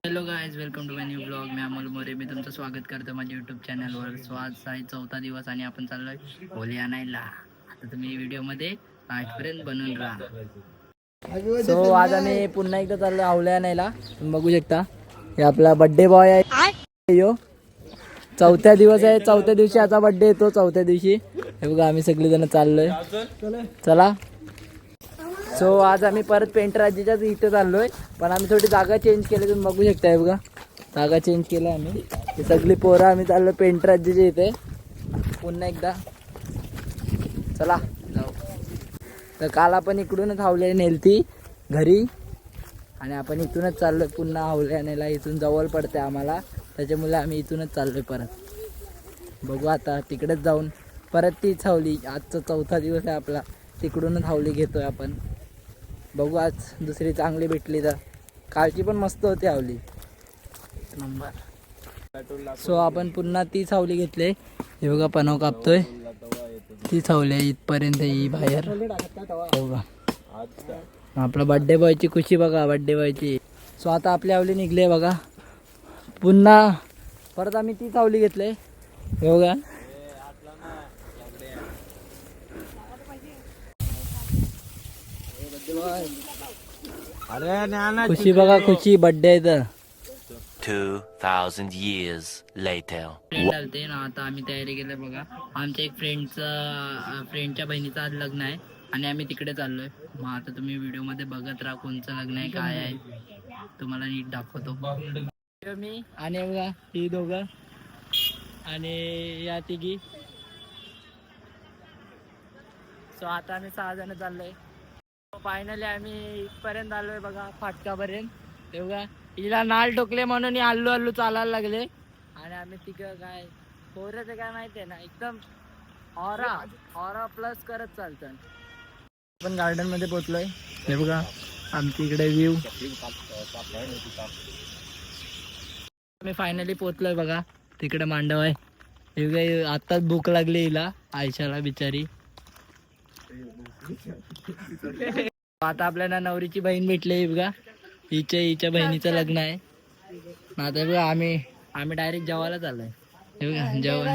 Hello guys, welcome to my new blog. मी अमोल मोरे. मी तुमचं स्वागत करतो माझ्या यूट्यूब चॅनलवर. सो आज आहे 4था दिवस आणि आपण चाललोय होली आणायला. आता तुम्ही व्हिडिओमध्ये आजपर्यंत बनवून राहा. सो आज आम्ही पुन्हा एकदा चाललोय आवल्या आणायला. तुम्ही बघू शकता हे आपला बर्थडे बॉय आहे. यो 4था दिवस आहे. 4थ्या दिवशी आता बर्थडे येतो. 4थ्या दिवशी हे बघा आम्ही सगळेजण चाललोय. चला. सो आज आम्ही परत पेंटराजीच्याच इथे चाललोय, पण आम्ही थोडी जागा चेंज केली. तुम्ही बघू शकताय बघा, जागा चेंज केलं आम्ही. ही सगळी पोरं आम्ही चाललो पेंटराजीच्या इथे पुन्हा एकदा. चला जाऊ. तर काल आपण इकडूनच हावले नेलती घरी आणि आपण इथूनच चाललोय पुन्हा हावले आणायला. इथून जवळ पडते आम्हाला, त्याच्यामुळे आम्ही इथूनच चाललोय परत. बघू आता तिकडेच जाऊन परत तीच हावली. आजचा 4था दिवस आहे आपला, तिकडूनच हावली घेतोय आपण. बघू आज दुसरी चांगली भेटली तर. कालची पण मस्त होती हावली नंबर. सो आपण पुन्हा ती सावली घेतली. हे बघा पनव कापतोय, ती सावली आहे इथपर्यंत ही बाहेर. बघा आपला बर्थडे बॉयची खुशी बघा, बर्थडे बॉयची. सो आता आपली आवली निघली आहे बघा. पुन्हा परत आम्ही ती सावली घेतली. हे बघा खुशी बघा, खुशी बर्थडे आहे तर. 2000 years later. चालते ना. आता आम्ही तयारी केली बघा. आमच्या एक फ्रेंडच्या बहिणीचं आज लग्न आहे आणि आम्ही तिकडे चाललोय. मग आता तुम्ही व्हिडिओ मध्ये बघत राहा कोणचं लग्न आहे काय आहे, तुम्हाला नीट दाखवतो. मी आणि बघा ही दोघं आणि या तिघी. सो आता आम्ही 6 जण चाललोय. फायनली आम्ही इथपर्यंत आलोय बघा, फाटकापर्यंत. ते बघा हिला नाल टोकले म्हणून हल्लू हल्लू चालायला लागले आणि आम्ही तिकडं काय पोरं काय माहितीये ना, एकदम ऑरा प्लस करत चालतं. आपण गार्डन मध्ये पोहोचलोय. हे बघा आमच्या इकडे व्ह्यू. मी फायनली पोहोचलोय बघा, तिकडे मांडव आहे. हे बघा आत्ताच भूक लागली हिला, आयशाला बिचारी. आता आपल्याला नवरीची बहीण भेटली बघा. हिच्या बहिणीचं लग्न आहे. आता बघा आम्ही डायरेक्ट जेवायला चाललोय. हे बघा जेवण.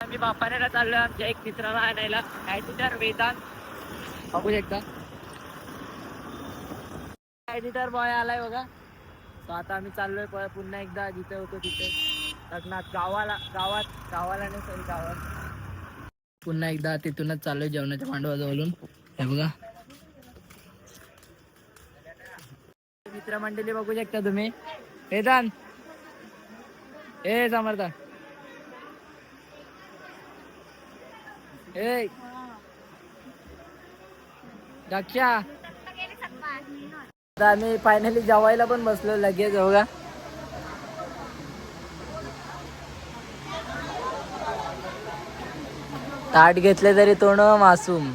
आम्ही बापाऱ्याला चाललोय आमच्या एक मित्राला आणायला. ॲडिटर वेदांत बघू शकता. ॲडिटर बॉय आलाय बघा. तो आता आम्ही चाललोय पुन्हा एकदा जिथे होतो तिथे लग्नात, गावाला नाही सॉरी गावात. पुन्हा एकदा तिथूनच चाललोय जेवणाच्या मांडवाजवळून. हे बघा मित्रमंडळी बघू शकता तुम्ही. वेदांत ए समर्थ ए दक्षा. आता आम्ही फायनली जेवायला पण बसलो लगेच. बघा ताट घेतले तरी तोंड मासूम.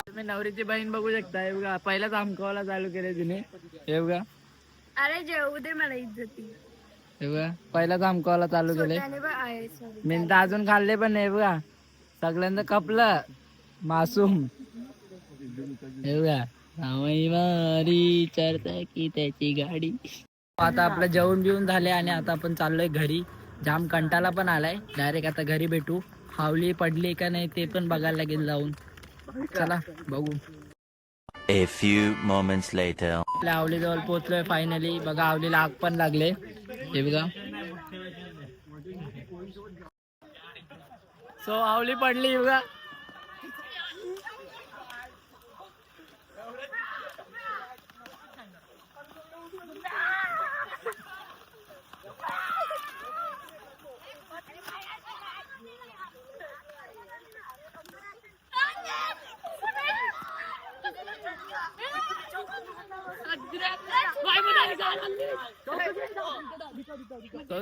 तुम्ही नवरीची बहीण बघू शकता. हे बघा पहिलाच आमकावाला चालू केले तिने. हे बघा अरे जेवू दे मला इज्जती. हे बघा पहिलाच आमकावाला चालू केले. मी तर अजून खाल्ले पण नाही. बघा सगळ्यांना कपलं मासूम. हे बघा मारी चढता की त्याची गाडी. आता आपलं जेवण बिवून झाले आणि आता आपण चाललोय घरी. जाम कंटाला पण आलाय. डायरेक्ट आता घरी भेटू. हावली पडली का नाही ते पण बघायला लागेल जाऊन. चला बघू. A few moments later. आपल्या आवली जवळ पोहोचलोय फायनली. बघा आवलीला आग पण लागले. हे बघा सो आवली पडली बघा.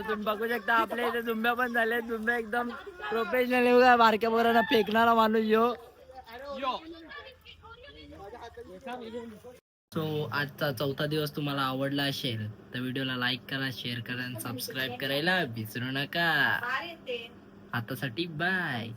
तुम्ही बघू शकता आपल्या इथे झुंब्या पण झाले. झुंब्या एकदम प्रोफेशनल. बघा बारक्या पोरांना फेकणारा माणूस यो. सो आजचा चौथा दिवस तुम्हाला आवडला असेल तर व्हिडिओला लाईक करा, शेअर करा आणि सबस्क्राईब करायला विसरू नका. आतासाठी बाय.